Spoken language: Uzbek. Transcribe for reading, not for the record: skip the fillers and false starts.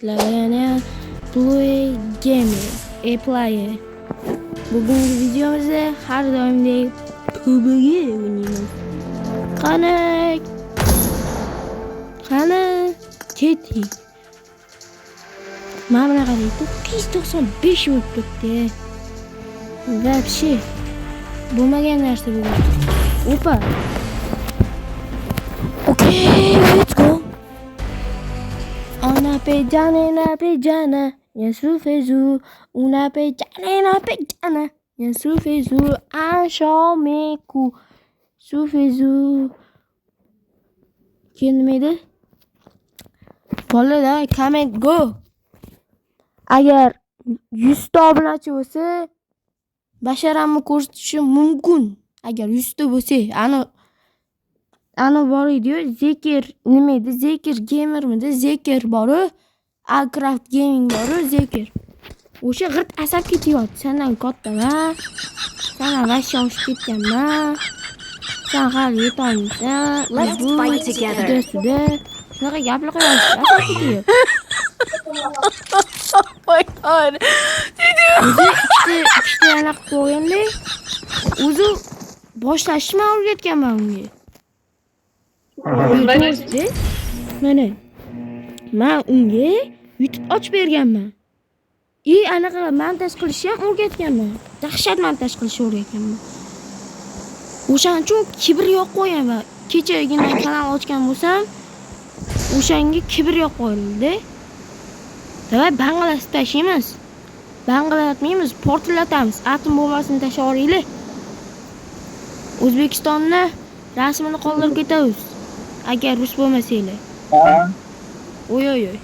Yana Play Gamer Play. Bugungi videomizda har doimdek PUBG o'ynaymiz. Qani ketdik. Mana bunaqa deydi 995 bo'lib turibdi. Вообще bo'lmagan narsa bu. Opa. Okay, let's go. Una pejana, ya su fezu. Una pejana, ya su fezu. Anshomeku, su fezu. Kelmaydi. Bo'ladi, comment go. Agar 100 ta obunachi bo'lsa, basharamni ko'rsatishim mumkin. Agar 100 ta bo'lsa, ana bor edi-yu, Zekir nima edi? Zekir gamermidi? Zekir bor-u, Alcraft Gaming bor-u, Zekir. O'sha g'irt asab ketyapti. Sendan kattaman. Sana vashsha oshib ketganman. Sen hali yetolmaysan. Let's fight together. Shunaqa gaplar qo'yasiz. Asab ketyapti. Oh my god. O'zi ikkita yana qilib qo'yganda, o'zi boshlashni men o'rgatganman unga. Mana men unga YouTube ochib berganman. Anaqa montaj qilishni ham o'rgatganman. Dahshat montaj qilishni o'rgatganman. O'shaning uchun kibr yo'q qo'yaman. Kechagina kanal ochgan bo'lsam, o'shanga kibr yo'q qo'yildi. Davay banglash tashlaymiz. Banglatmaymiz, portlatamiz. Atom bombasini tashlab olinglar. O'zbekistonni rasmini qoldirib ketamiz. Agar rus bo'lmasanglar. Oy.